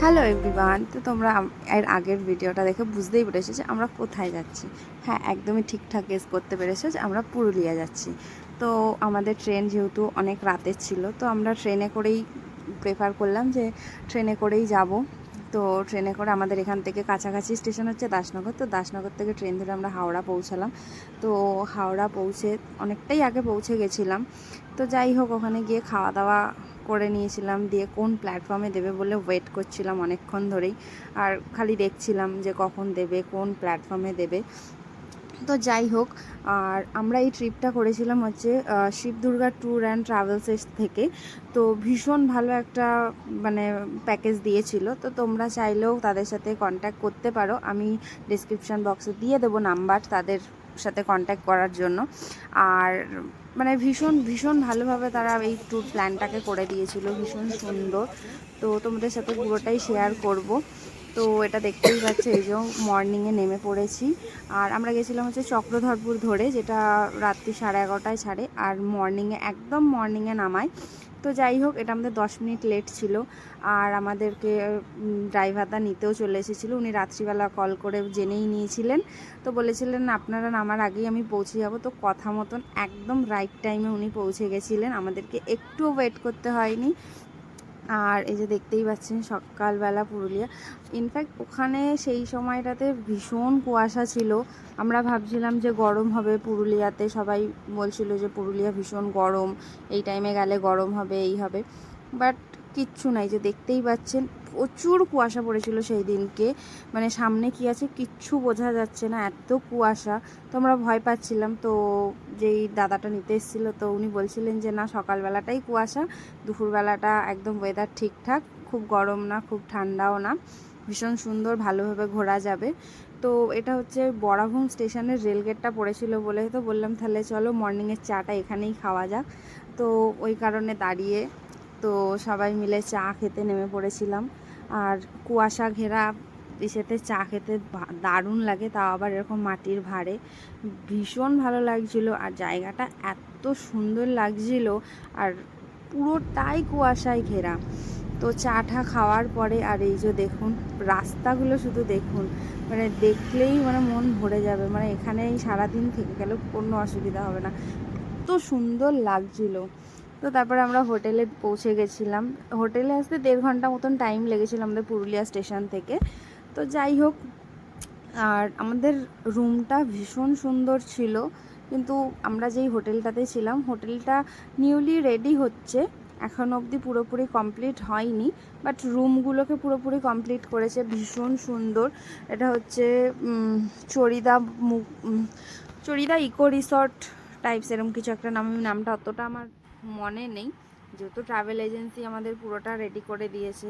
Hello everyone. তো তোমরা এর আগের ভিডিওটা দেখে বুঝতেই পেরেছো যে আমরা কোথায় যাচ্ছি। হ্যাঁ, একদমই ঠিকঠাক গেস করতে পেরেছো যে আমরা পুরুলিয়া যাচ্ছি। তো আমাদের ট্রেন যেহেতু অনেক রাতের ছিল, তো আমরা ট্রেনে করেই প্রেফার করলাম যে ট্রেনে করেই যাব। তো ট্রেনে করে আমাদের এখান থেকে কাছাকাছি স্টেশন হচ্ছে দাসনগর। তো দাসনগর থেকে ট্রেন ধরে আমরা হাওড়া পৌঁছালাম। তো হাওড়া পৌঁছে অনেকটাই আগে পৌঁছে গেছিলাম। তো যাই হোক, ওখানে গিয়ে খাওয়া দাওয়া করে নিয়েছিলাম, দিয়ে কোন প্ল্যাটফর্মে দেবে বলে ওয়েট করছিলাম অনেকক্ষণ ধরেই। আর খালি দেখছিলাম যে কখন দেবে, কোন প্ল্যাটফর্মে দেবে। তো যাই হোক, আর আমরা এই ট্রিপটা করেছিলাম হচ্ছে শিব দুর্গা ট্যুর অ্যান্ড ট্রাভেলসের থেকে। তো ভীষণ ভালো একটা মানে প্যাকেজ দিয়েছিল। তো তোমরা চাইলেও তাদের সাথে কন্ট্যাক্ট করতে পারো, আমি ডিসক্রিপশান বক্সে দিয়ে দেবো নাম্বার তাদের সাথে কন্ট্যাক্ট করার জন্য। আর মানে ভীষণ ভীষণ ভালোভাবে তারা এই ট্যুর প্ল্যানটাকে করে দিয়েছিল, ভীষণ সুন্দর। তো তোমাদের সাথে পুরোটাই শেয়ার করব। তো এটা দেখতেই পাচ্ছি, এই যে মর্নিংয়ে নেমে পড়েছি। আর আমরা গেছিলাম হচ্ছে চক্রধরপুর ধরে, যেটা রাত্রি 11:30টায় ছাড়ে আর মর্নিংয়ে একদম মর্নিংয়ে নামায়। তো যাই হোক, এটা আমাদের 10 মিনিট লেট ছিল। আর আমাদেরকে ড্রাইভারদা নিতেও চলে এসেছিলো। উনি রাত্রিবেলা কল করে জেনেই নিয়েছিলেন। তো বলেছিলেন আপনারা নামার আগেই আমি পৌঁছে যাব। তো কথা মতন একদম রাইট টাইমে উনি পৌঁছে গেছিলেন, আমাদেরকে একটুও ওয়েট করতে হয়নি। আর এই যে দেখতেই পাচ্ছেন সকালবেলা পুরুলিয়া। ইনফ্যাক্ট ওখানে সেই সময়টাতে ভীষণ কুয়াশা ছিল। আমরা ভাবছিলাম যে গরম হবে পুরুলিয়াতে, সবাই বলছিল যে পুরুলিয়া ভীষণ গরম, এই টাইমে গেলে গরম হবে, এই হবে। বাট কিচ্ছু নাই, যে দেখতেই পাচ্ছেন প্রচুর কুয়াশা পড়েছিল সেই দিনকে। মানে সামনে কি আছে কিচ্ছু বোঝা যাচ্ছে না, এত কুয়াশা। তো আমরা ভয় পাচ্ছিলাম। তো যেই দাদাটা নিতে এসেছিলো, তো উনি বলছিলেন যে না, সকালবেলাটাই কুয়াশা, দুপুরবেলাটা একদম ওয়েদার ঠিকঠাক, খুব গরম না খুব ঠান্ডাও না, ভীষণ সুন্দর, ভালোভাবে ঘোরা যাবে। তো এটা হচ্ছে বরাভূম স্টেশনের রেলগেটটা পড়েছিল বলে তো বললাম তাহলে চলো মর্নিংয়ের চাটা এখানেই খাওয়া যাক। তো ওই কারণে দাঁড়িয়ে তো সবাই মিলে চা খেতে নেমে পড়েছিলাম। আর কুয়াশা ঘেরা ইসেতে চা খেতে দারুণ লাগে, তাও আবার এরকম মাটির ভাঁড়ে, ভীষণ ভালো লাগছিলো। আর জায়গাটা এত সুন্দর লাগছিল, আর পুরোটাই কুয়াশায় ঘেরা। তো চাটা খাওয়ার পরে আর এই যে দেখুন রাস্তাগুলো, শুধু দেখুন, মানে দেখলেই মানে মন ভরে যাবে। মানে এখানেই সারাদিন থেকে গেলেও কোনো অসুবিধা হবে না, এত সুন্দর লাগছিল। তো তারপরে আমরা হোটেলে পৌঁছে গেছিলাম। হোটেলে আসতে 1.5 ঘন্টা মতন টাইম লেগেছিলো আমাদের পুরুলিয়া স্টেশন থেকে। তো যাই হোক, আর আমাদের রুমটা ভীষণ সুন্দর ছিল। কিন্তু আমরা যেই হোটেলটাতে ছিলাম, হোটেলটা নিউলি রেডি হচ্ছে, এখন অবধি পুরোপুরি কমপ্লিট হয়নি। বাট রুমগুলোকে পুরোপুরি কমপ্লিট করেছে, ভীষণ সুন্দর। এটা হচ্ছে চরিদা ইকো রিসর্ট টাইপস, এরকম কিছু একটা নাম, নামটা অতটা আমার মনে নেই, যেহেতু ট্রাভেল এজেন্সি আমাদের পুরোটা রেডি করে দিয়েছে।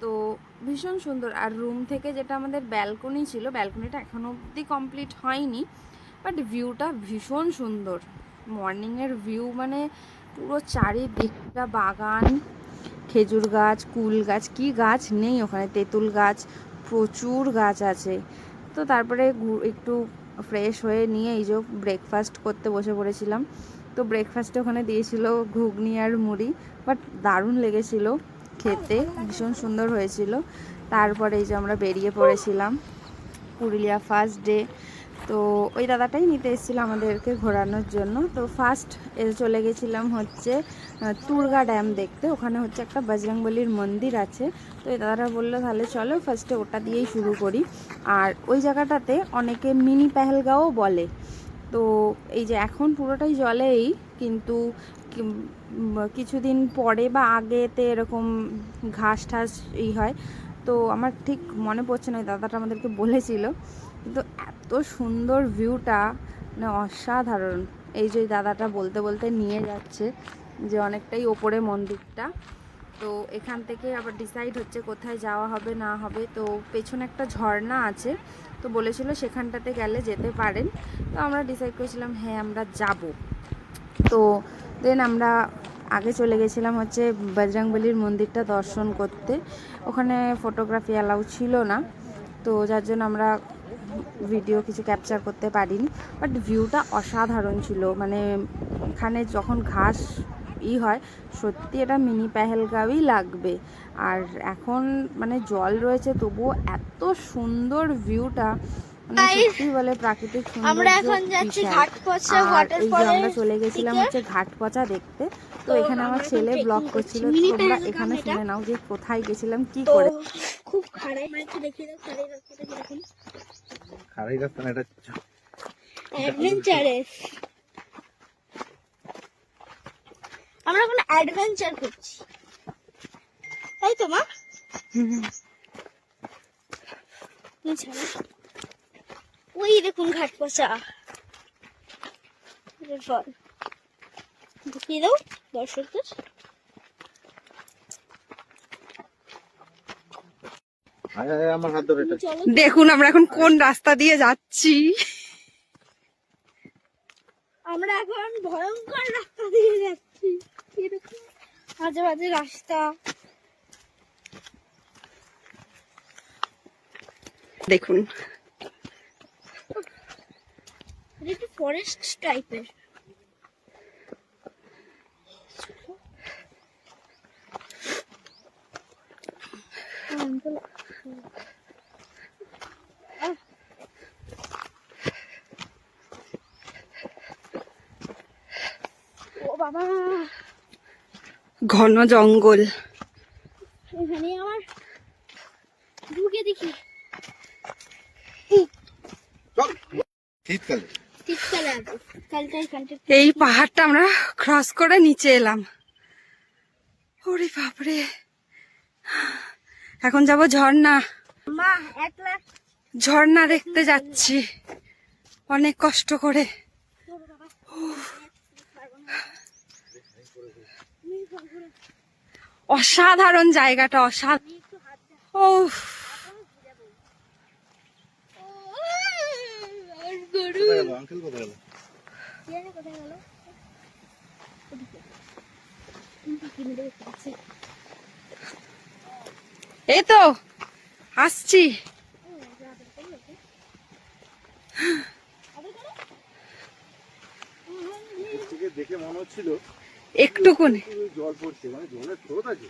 তো ভীষণ সুন্দর। আর রুম থেকে যেটা আমাদের ব্যালকনি ছিল, ব্যালকনিটা এখনও অবধি কমপ্লিট হয়নি, বাট ভিউটা ভীষণ সুন্দর। মর্নিংয়ের ভিউ মানে পুরো চারিদিকটা বাগান, খেজুর গাছ, কুল গাছ, কি গাছ নেই ওখানে, তেঁতুল গাছ, প্রচুর গাছ আছে। তো তারপরে একটু ফ্রেশ হয়ে নিয়ে এই যে ব্রেকফাস্ট করতে বসে পড়েছিলাম। তো ব্রেকফাস্টে ওখানে দিয়েছিল ঘুগনি আর মুড়ি, বাট দারুণ লেগেছিল খেতে, ভীষণ সুন্দর হয়েছিল। তারপরে এই যে আমরা বেরিয়ে পড়েছিলাম, পুরুলিয়া ফার্স্ট ডে। তো ওই দাদাটাই নিতে এসেছিলো আমাদেরকে ঘোরানোর জন্য। তো ফার্স্ট চলে গেছিলাম হচ্ছে তুর্গা ড্যাম দেখতে। ওখানে হচ্ছে একটা বজরংবলির মন্দির আছে। তো এই দাদাটা বললো তাহলে চলো ফার্স্টে ওটা দিয়েই শুরু করি। আর ওই জায়গাটাতে অনেকে মিনি পেহেলগাঁও বলে। তো এই যে এখন পুরোটাই জলেই, কিন্তু কিছুদিন পরে বা আগেতে এরকম ঘাস ঠাস হয়। তো আমার ঠিক মনে পড়ছে না, ওই দাদাটা আমাদেরকে বলেছিল। কিন্তু এত সুন্দর ভিউটা, মানে অসাধারণ। এই যে দাদাটা বলতে বলতে নিয়ে যাচ্ছে, যে অনেকটাই ওপরে মন্দিরটা। তো এখান থেকে আবার ডিসাইড হচ্ছে কোথায় যাওয়া হবে না হবে। তো পেছনে একটা ঝর্ণা আছে, তো বলেছিল সেখানটাতে গেলে যেতে পারেন। তো আমরা ডিসাইড করেছিলাম হ্যাঁ আমরা যাব। তো দেন আমরা আগে চলে গেছিলাম হচ্ছে বজরংবলির মন্দিরটা দর্শন করতে। ওখানে ফটোগ্রাফি অ্যালাউ ছিল না, তো যার জন্য আমরা ভিডিও কিছু ক্যাপচার করতে পারিনি। বাট ভিউটা অসাধারণ ছিল। মানে এখানে যখন ঘাস হয়, সত্যি এটা মিনি পেহেলগাঁওই লাগবে। আর এখন মানে জল রয়েছে তবুও এত সুন্দর ভিউটা, মানে সত্যি বলে প্রাকৃতিক সৌন্দর্য বিশাল। আর এই যে আমরা চলে গেছিলাম হচ্ছে ঘাটপচা দেখতে। তো এখানে আমার ছেলে ব্লগ করছিল, তোমরা এখানে শুনে নাও যে কোথায় গেছিলাম কি করে। খুব খারাপ একটু দেখিয়ে দাও, খারাপ রাস্তাটা কিরকম। খারাপ রাস্তা না, এটা অ্যাডভেঞ্চারেস। আমরা কোনো অ্যাডভেঞ্চার করছি, তাই তো মা? ওই দেখুন ঘাটপচা, দেখিয়ে দাও দর্শকদের। আমার হাত ধরে দেখুন আমরা এখন কোন রাস্তা দিয়ে যাচ্ছি। আমরা এখন ভয়ঙ্কর রাস্তা দিয়ে যাচ্ছি, এরকম মাঝে মাঝে রাস্তা। দেখুন একটু ফরেস্ট টাইপের। ও বাবা, ঘন জঙ্গল। এখানে আমার ঢুকে দেখি শীতকালে শীতকালে আসবো। কালটা এখানটা এই পাহাড়টা আমরা ক্রস করে নিচে এলাম। ওরে বাপরে, এখন যাব ঝর্ণা। মা একলা ঝর্ণা দেখতে যাচ্ছি অনেক কষ্ট করে। অসাধারণ জায়গাটা, অসাধারণ। ও গরু আঙ্কেল কোথায় গেল? কোথায় গেল? এই তো আসছি। দেখে মনে হচ্ছিল একটুকুনি জল পড়ছে, মানে জলের স্রোত আছে।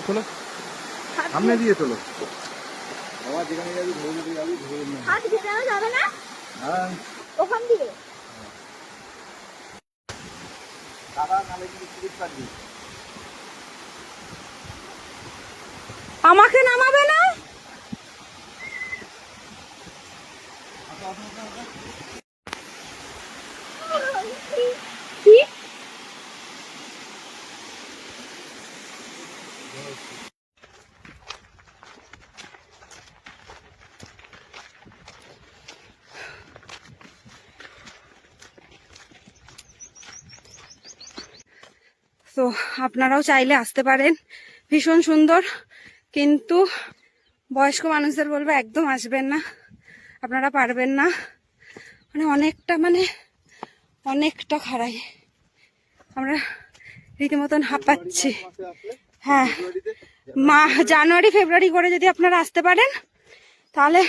চলো সামনে দিয়ে চলো, বাবা যেখানে যাবি ধরে নিতে যাবি, ধরে নিয়ে হাত ঘেরানো যাবে না হ্যাঁ ওখান দিয়ে। দাদা নালে কিন্তু স্লিপ কাটবি। আমাকে নামাবে না? কি তো আপনারাও চাইলে আসতে পারেন, ভীষণ সুন্দর। কিন্তু বয়স্ক মানুষদের বলবো একদম আসবেন না, আপনারা পারবেন না। মানে অনেকটা খাড়াই, আমরা রীতিমতন হাঁপাচ্ছি। হ্যাঁ, জানুয়ারি ফেব্রুয়ারি করে যদি আপনারা আসতে পারেন তাহলে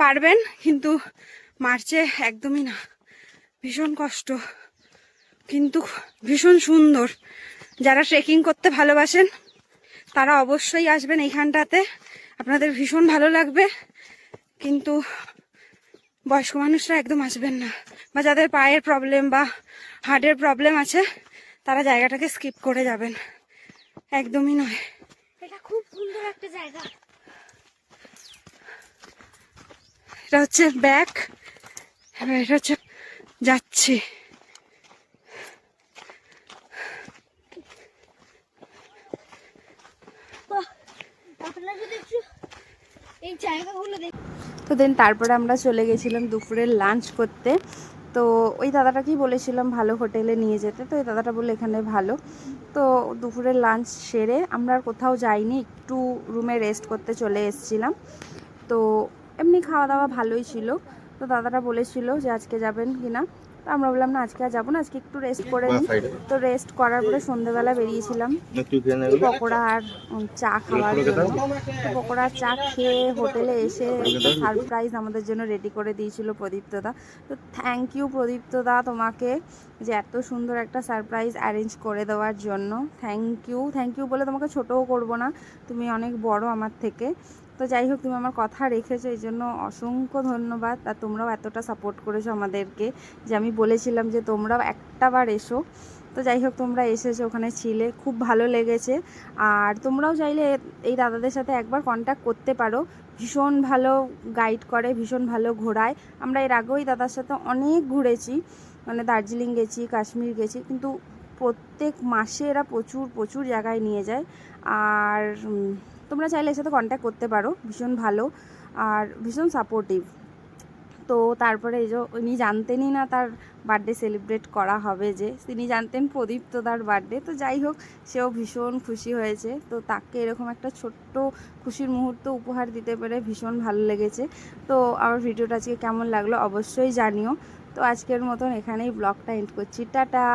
পারবেন, কিন্তু মার্চে একদমই না, ভীষণ কষ্ট কিন্তু ভীষণ সুন্দর। যারা ট্রেকিং করতে ভালোবাসেন তারা অবশ্যই আসবেন এইখানটাতে, আপনাদের ভীষণ ভালো লাগবে। কিন্তু বয়স্ক মানুষরা একদম আসবেন না, বা যাদের পায়ের প্রবলেম বা হার্টের প্রবলেম আছে তারা জায়গাটাকে স্কিপ করে যাবেন, একদমই নয়। এটা খুব সুন্দর একটা জায়গা। এটা হচ্ছে ব্যাক, এটা হচ্ছে যাচ্ছি। আপনারা যদি একটু এই জায়গাগুলো তো দেন তারপরে আমরা চলে গেছিলাম দুপুরের লাঞ্চ করতে। তো ওই দাদাটাকেই বলেছিলাম ভালো হোটেলে নিয়ে যেতে, তো ওই দাদাটা বললো এখানে ভালো। তো দুপুরের লাঞ্চ সেরে আমরা আর কোথাও যাইনি, একটু রুমে রেস্ট করতে চলে এসেছিলাম। তো এমনি খাওয়া দাওয়া ভালোই ছিল। তো দাদাটা বলেছিল যে আজকে যাবেন কিনা, তো আমরা বললাম না আজকে আর যাবো না, আজকে একটু রেস্ট করে নিই। তো রেস্ট করার পরে সন্ধ্যেবেলা বেরিয়েছিলাম পকোড়া আর চা খাওয়ার জন্য। তো পকোড়া আর চা খেয়ে হোটেলে এসে একটা সারপ্রাইজ আমাদের জন্য রেডি করে দিয়েছিল প্রদীপ্তদা। তো থ্যাংক ইউ প্রদীপ্তদা তোমাকে, যে এত সুন্দর একটা সারপ্রাইজ অ্যারেঞ্জ করে দেওয়ার জন্য। থ্যাংক ইউ বলে তোমাকে ছোটও করব না, তুমি অনেক বড় আমার থেকে। তো যাই হোক, তুমি আমার কথা রেখেছো, এই জন্য অসংখ্য ধন্যবাদ। আর তোমরাও এতটা সাপোর্ট করেছো আমাদেরকে, যে আমি বলেছিলাম যে তোমরাও একটা বার এসো। তো যাই হোক, তোমরা এসেছো, ওখানে ছিলে, খুব ভালো লেগেছে। আর তোমরাও চাইলে এই দাদাদের সাথে একবার কন্ট্যাক্ট করতে পারো, ভীষণ ভালো গাইড করে, ভীষণ ভালো ঘোরায়। আমরা এর আগেও এই দাদার সাথে অনেক ঘুরেছি, মানে দার্জিলিং গেছি, কাশ্মীর গেছি, কিন্তু প্রত্যেক মাসে এরা প্রচুর জায়গায় নিয়ে যায়। আর তোমরা চাইলে এর সাথে কন্ট্যাক্ট করতে পারো, ভীষণ ভালো আর ভীষণ সাপোর্টিভ। তো তারপরে এই যে উনি জানতেনই না তার বার্থডে সেলিব্রেট করা হবে, যে তিনি জানতেন প্রদীপ্তদার বার্থডে। তো যাই হোক, সেও ভীষণ খুশি হয়েছে। তো তাকে এরকম একটা ছোট্ট খুশির মুহূর্ত উপহার দিতে পেরে ভীষণ ভালো লেগেছে। তো আমার ভিডিওটা আজকে কেমন লাগলো অবশ্যই জানিও। তো আজকের মতন এখানেই ব্লগটা এন্ড করছি, টাটা।